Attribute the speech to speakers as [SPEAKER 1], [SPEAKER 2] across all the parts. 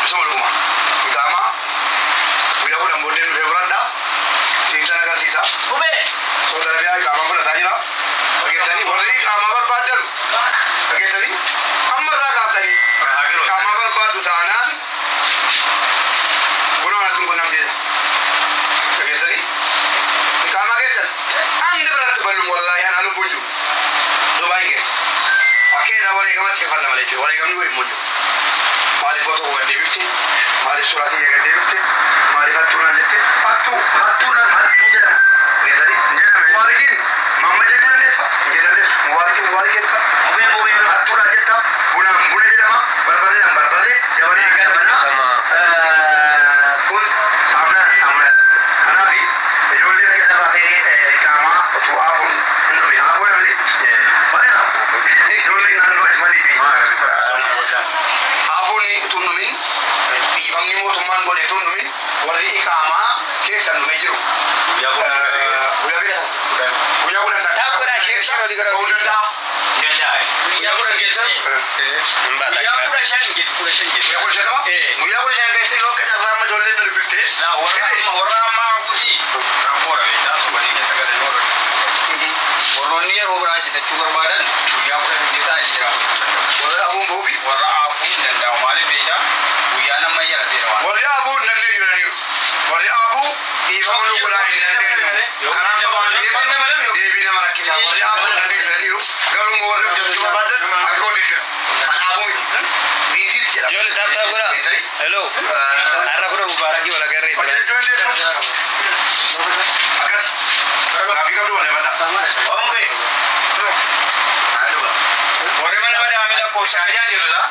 [SPEAKER 1] Sama lukuma. Ikama. Guyyaa kudhan booddee dhufee fudhadhaa. Siinsan agarsiisa. Soodara biraa ikama fudhataa jira. Fageessanii warri ikama barbaadan. Fageessanii amma irraa kaaftanii. Ikama barbaadu taanaan bunaa tun qunnamtee. Fageessanii ikama keessan hanga biratti bal'uun wallaahi anaa lubbuun jiru. Dubaay keessa. Akkeedhaa wareegamatti kafalla malee jiru. Wareegamni wayii immoo jiru. Maaliif otoo gad deebifte? Maaliif suraatii gad deebifte? Maaliif hattuunaan jette? Hattuunaan jedhama. Geessanii? Mubaarikiin mamma jechuun dandeessa? Dandeessu. Mubaarikiin jetta? Hattuunaan jetta? Buna jedhama. Barbareedhaan barbaree. Dabalee gabbana. Kun saamuna. Kanaaf ijoollee keessarraa ta'ee ikaamaa otoo aafuun hin dhufe. Aafuu namni bareeda. Ijoollee naannoo ilmanii fi tunnumin ifamni mootummaan godhe tunnumin warri ikaamaa keessan dhumee jiru. Guyyaa kudhan taakura sheekshan olii gara hundaa. Guyyaa kudhan keessan guyyaa kudha shan jedhu. Guyyaa kudha shan keessa yoo akka carraa amma ijoolleen na dubbifte. Warra ammaa guutii rakkoodha beektaa sobanii keessa galan warra. Warroonni yeroo biraa jetachuu barbaadan guyyaa kudhan keessaa jira. Warra abuun boobi. Warra abuun danda'u maaliif beektaa? Guyyaa nama yaratee waan. Warri abuun danda'u jiraniiru. Warri abuu dhiifamuu godhaa hin dandeenyu. Kanaaf sabaan deebii nama rakkisaa. Warri abuun danda'u jiraniiru. Garuu warri hojjechuu barbaadan akka hojii jira. Kan abuu miti. Riisiis jedhama. Ijoollee taaptaa godhaa. Hello. Har'a kun mubaarakii wal agarree. Akkas. Gaafii qabdu wal eebbadha. Warri mana madaamila kooshaayyaa jirudha.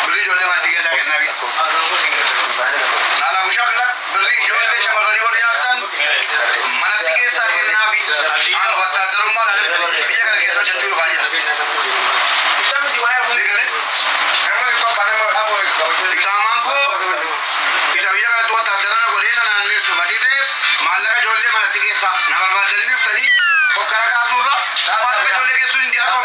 [SPEAKER 1] Beri ijoollee maatii keessaa kennaafi. Naala bushaa kana beri ijoollee shamarranii warri nyaatan manatti keessaa kennaafi. Aan wattaaddarummaadhaan biyya kana keessa hojjechuu dhufaa jira. Ikaamaan koo isa biyya kanatti wattaaddarana godhee nanaan miirtu badii ta'eef maallaqa ijoollee manatti keessaa na barbaadanii biftanii hokkara kaasuurra maallaqa ijoollee keessuun hin dhiyaatu.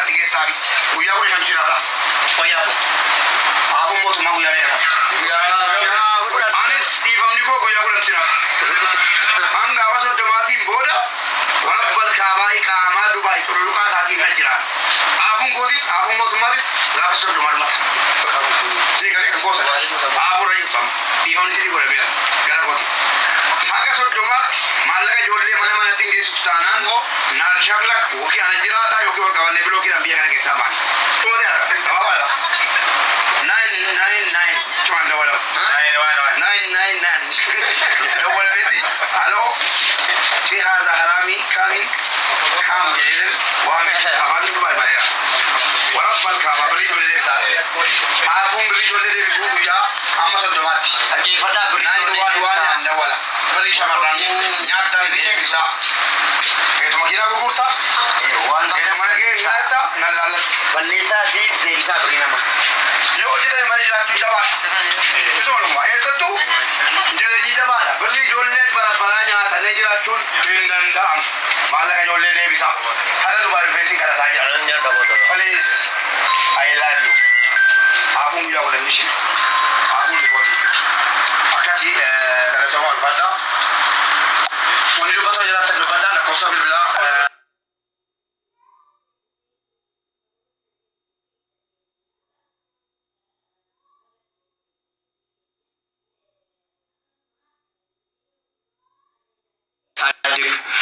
[SPEAKER 1] Guyyaa kudha shan jiraadha. Fayyaa kun. Haafuu mootummaa guyyaa meeqa? Anis dhiifamni koo guyyaa kudha jiraadha. Hanga gaafa soddomaatiin booda waan balkaabaa ikaamaa Dubaay qulqulluqaa isaatiin kan jiraan. Haafuun kootis haafuun mootummaatis gaafa soddomaa dhumata. Seegalee kan goosatas. Haafuu irra jirtu amma. Dhiifamni sidii godhameera gara kooti. Hanga soddomaatti maallaqa ijoollee mana manatti hin geessitu taanaan naal shaklak yookiin ana jiraataa yookiin ol qabannee bilookiidhaan biyya kana keessaa baana. Tumate haadha. Gabaabaa 999 cuman dabalama. 999 dabalameeti. Aloo fi haasa haraamii kaamin kaam jedheen waan afaan Dubaay bareera. Warra balkaabaa birii ijoollee deebisaa. Haafuun birii ijoollee deebisuu guyyaa amma soddomaatti. Dhaggeeffadhaa birii waan dawala. Birii shamarran nyaatan deebisaa. Keetu makiinaa gurgurtaa? Waan mana keessa nyaata nan laallatu. Balleessaa fi deebisaa birii nama. Yoo jedhame mana jiraachuu jabaadha. Isuma eessattuu jireenyi jabaadha. Birii ijoollee barabaraa nyaatanii jiraachuun hin danda'amu. Maallaqa ijoollee deebisaa. Haga Dubaay rifeensi kadhataa jira. Please, I love you. Haafuun guyyaa kudha nishin. Haafuun liqootii. Akkasii galatooma ulfaadhaa. Wanni dubbatoo jiraatan dubbadhaa lakkoofsa bilbilaa.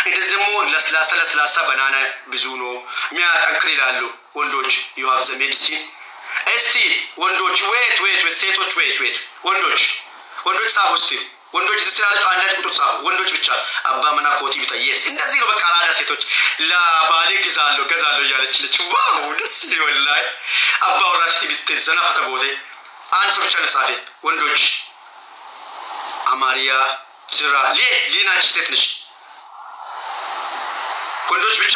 [SPEAKER 1] እንደዚህ ደግሞ ለስላሳ በናና ብዙ ነው የሚያጠንክር ይላሉ ወንዶች you have the medicine እስቲ ወንዶች ዌት ሴቶች ዌት ወንዶች ጻፉ እስቲ ወንዶች ስላላችሁ አንዳች ቁጥር ጻፉ ወንዶች ብቻ አባ መና ኮቲ ብቻ yes እንደዚህ ነው በቃ አላዳ ሴቶች ለባሌ ገዛለሁ እያለች ልጅ ዋው ደስ ይወላይ አባ ወራስቲ ቢትዘና ፈተጎዜ አንድ ሰው ብቻ ነጻፊ ወንዶች አማሪያ ዝራ ሊናች ሴት ነሽ ወንዶች ብቻ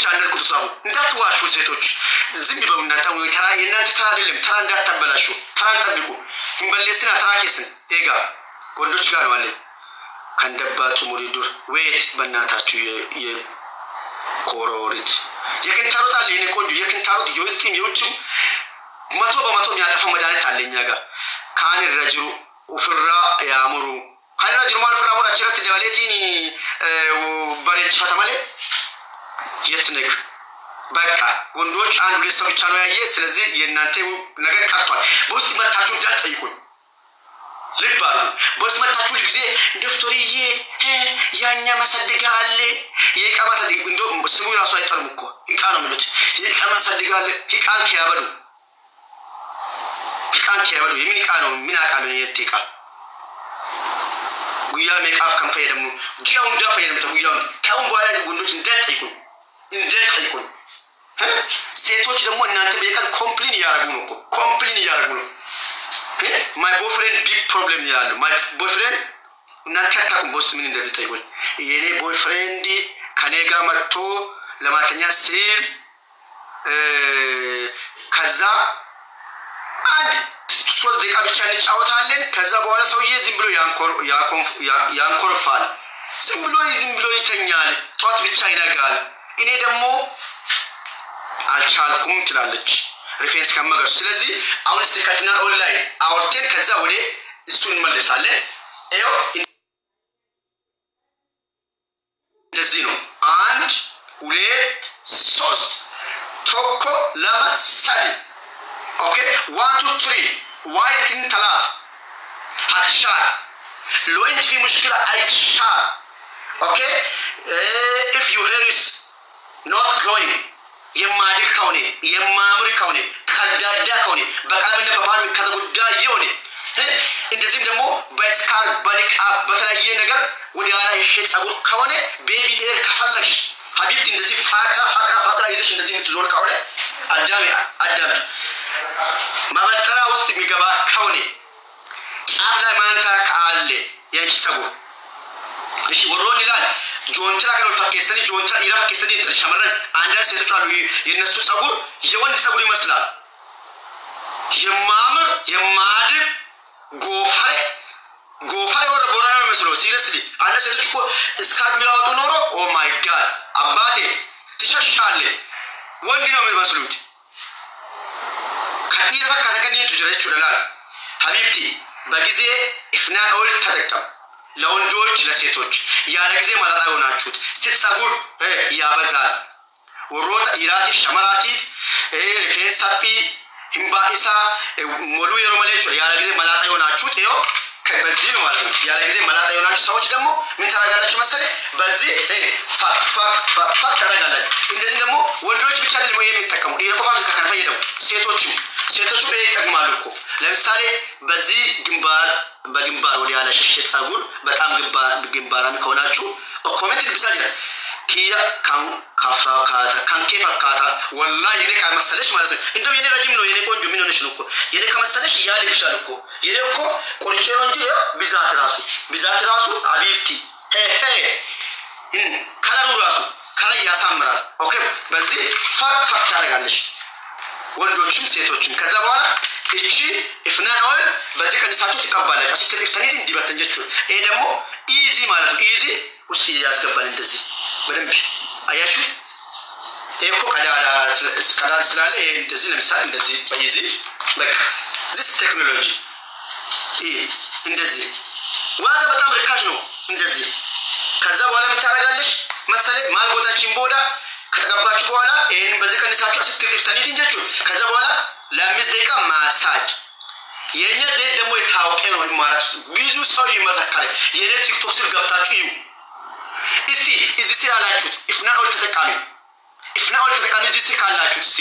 [SPEAKER 1] እንደልኩት ጻፉ። እንዳትዋሹ ሴቶች ዝም ይበሉ። ተራ የእናንተ ተራ አይደለም። ተራ እንዳታበላሹ። ተራን ጠብቁ። እንበለስና ተራኬስን ኤጋ ወንዶች ጋር ነው አለ ከንደባቱ ሙሪዱር ወይት በእናታችሁ የኮሮሪት የክንታሮት አለ የኔ ቆንጆ የክንታሮት የውስጥም የውጭም 100% የሚያጠፋ መድኃኒት አለ እኛ ጋር ካን ረጅሩ ወፍራ ያምሩ ካን ረጅሩ ማለት ፍራሙራ ቸረት ደባለቲኒ በሬጅ ፈተማለ የትነክ በቃ ወንዶች አንድ ሁለት ሰው ብቻ ነው ያየ። ስለዚህ የእናንተ ነገር ቀርቷል። በውስጥ መታችሁ እንዳትጠይቁኝ ልባሉ በውስጥ መታችሁ ጊዜ ዶክተርዬ ያኛ ማሳደጋ አለ የቃ ማሳደግ እንደው ስሙ ራሱ አይጠርም እኮ ይቃ ነው የሚሉት የቃ ማሳደጋ አለ ይቃን ያበሉ የምን ይቃ ነው ምን አቃሉ የትቃ ጉያ ሜካፍ ከንፈይ ደግሞ ጂያው እንዳፈይ ደግሞ ጉያው ካሁን በኋላ ወንዶች እንዳትጠይቁኝ ሴቶች ደግሞ እናንተ በየቀን ኮምፕሌን ያደርጉ ነው እኮ my boyfriend big problem ይላሉ። my boyfriend እናንተ አታውቁም ቦስ ምን እንደሚጠይቁኝ የኔ ቦይፍሬንድ ከኔ ጋር መጥቶ ለማተኛ ሲል ከዛ አንድ 3 ደቂቃ ብቻ እንጫወታለን። ከዛ በኋላ ሰውዬ ዝም ብሎ ያንኮርፋል። ዝም ብሎ ይተኛል። ጧት ብቻ ይነጋል። እኔ ደግሞ አልቻልኩም ትላለች ሪፌረንስ ከመገር። ስለዚህ አሁን ስከፍና ኦንላይን አውርተን ከዛ ወደ እሱን እንመለሳለን። ኤው እንደዚህ ነው 1 2 3 ቶኮ ለማሳድ ኦኬ 1 2 3 ዋይት እንተላ አክሻር ሎይንት ፊ ሙሽኪላ አይሻር ኦኬ if your hair is not growing የማድግ ከሆነ የማምር ከሆነ ከዳዳ ከሆነ በቃልና በባል ከተጎዳ ይሆነ እንደዚህም ደግሞ በስካር በኒቃ በተለያየ ነገር ወዲያ ላይ ሸጸጉ ከሆነ ቤቢ ሄር ከፈለሽ ሀቢብቲ እንደዚህ ፋቅራ ይዘሽ እንደዚህ የምትዞር ከሆነ አዳም ማበጠራ ውስጥ የሚገባ ከሆነ ጫፍ ላይ ማንታ ካለ የእንጂ ጸጉር እሺ ወሮን ይላል ጆንትራ ከነው ፈከስተኒ ጆንትራ ይራፈከስተኒ ተሸመረን አንዳንድ ሴቶች አሉ የነሱ ጸጉር የወንድ ጸጉር ይመስላል። የማድግ ጎፋይ ወረ ቦራና መስሎ ሲሪየስሊ አንዳንድ ሴቶች እኮ እስካድ ሚያወጡ ኖሮ ኦ ማይ ጋድ አባቴ ትሸሻለ ወንድ ነው የሚመስሉት። ከኒራ ከተከኒቱ ጀረቹ ለላል ሀቢብቲ በጊዜ ኢፍናን ኦል ተጠቀም ለወንዶች ለሴቶች ያለ ጊዜ ማላጣ ሆናችሁት ሲጸጉር ያበዛል ወሮታ ኢራቲፍ ሸመራቲፍ ሪፌንሳፒ ህምባኢሳ ሞሉ የሮማሌቾ ያለ ጊዜ ማላጣ ሆናችሁት ይሄው በዚህ ነው ማለት ነው። ያለ ጊዜ ማላጣ ሆናችሁ ሰዎች ደግሞ ምን ታረጋላችሁ መሰለኝ በዚህ ፋክ ታረጋላችሁ። እንደዚህ ደግሞ ወንዶች ብቻ አይደለም የሚጠቀሙ ይረቆፋን ከከንፈይ ደግሞ ሴቶቹ ይጠቅማሉ እኮ ለምሳሌ በዚህ በግንባር ወዲያ ያለ ሸሸ ጸጉር በጣም ግንባራም ከሆናችሁ ኮሜንት ልብሳጅ ላይ ኪያ ካንኬ ፈካታ ወላሂ የኔ ከመሰለሽ ማለት ነው። እንደው የኔ ረጅም ነው የኔ ቆንጆ ምን ሆነሽ ነው እኮ የኔ ከመሰለሽ ያልብሻል እኮ የኔ እኮ ቆንጆ ነው እንጂ ብዛት ራሱ አቢብቲ ከለሩ ራሱ ከላይ ያሳምራል። ኦኬ በዚህ ፈክ ታደርጋለሽ ወንዶችም ሴቶችም። ከዛ በኋላ እቺ ኢፍናን ኦይል በዚህ ቀንሳችሁ ትቀባላችሁ። አስተሪፍተኒት እንዲበተንጀችሁ ይሄ ደግሞ ኢዚ ማለት ነው። ኢዚ ውስጥ ያስገባል እንደዚህ በደንብ አያችሁ። ይሄ እኮ ቀዳዳ ስላለ ይሄ እንደዚህ ለምሳሌ እንደዚህ በኢዚ በቃ this technology እንደዚህ ዋጋ በጣም ርካሽ ነው እንደዚህ። ከዛ በኋላ ምን ታረጋለሽ መሰለኝ ማልጎታችን ቦዳ ከተቀባችሁ በኋላ ይሄን በዚህ ቀንሳችሁ አስተሪፍተኒት እንጀችሁ ከዛ በኋላ ለአምስት ደቂቃ ማሳጅ የኛ ዘይት ደግሞ የታወቀ ነው ማለት ብዙ ሰው ይመሰክራል። የኔ ቲክቶክ ስር ገብታችሁ እዩ እስቲ እዚህ ስር አላችሁ ኢፍናን ኦል ተጠቃሚ እዚህ ስር ካላችሁ እስቲ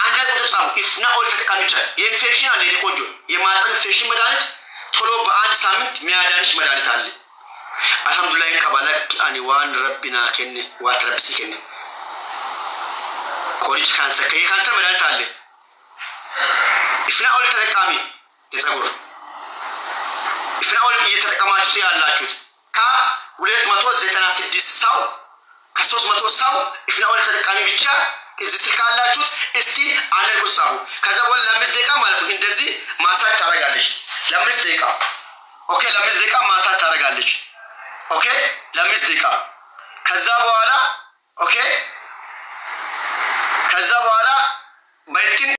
[SPEAKER 1] አንድ ቁጥር ጻፉ ኢፍናን ኦል ተጠቃሚ ብቻ የኢንፌክሽን አለ የቆንጆ የማህፀን ኢንፌክሽን መድኃኒት ቶሎ በአንድ ሳምንት ሚያዳንሽ መድኃኒት አለ። አልহামዱሊላህ ከባለክ አኒ ዋን ረቢና ከነ ዋትረብሲ ከነ ኮሪጅ ካንሰር መድኃኒት አለ። ኢፍናን ኦል ተጠቃሚ የጸጉር ኢፍናን ኦል እየተጠቀማችሁ ያላችሁት ከ296 ሰው ከ300 ሰው ኢፍናኦል ተጠቃሚ ብቻ እዚህ ስልክ አላችሁት እስቲ አንድ ቁጥር ጻፉ። ከዛ በኋላ ለ5 ደቂቃ ማለት ነው እንደዚህ ማሳጅ ታደርጋለች። ለ5 ደቂቃ ኦኬ፣ ለ5 ደቂቃ ማሳጅ ታደርጋለች። ኦኬ ለ5 ደቂቃ ከዛ በኋላ ኦኬ ከዛ በኋላ በእንትን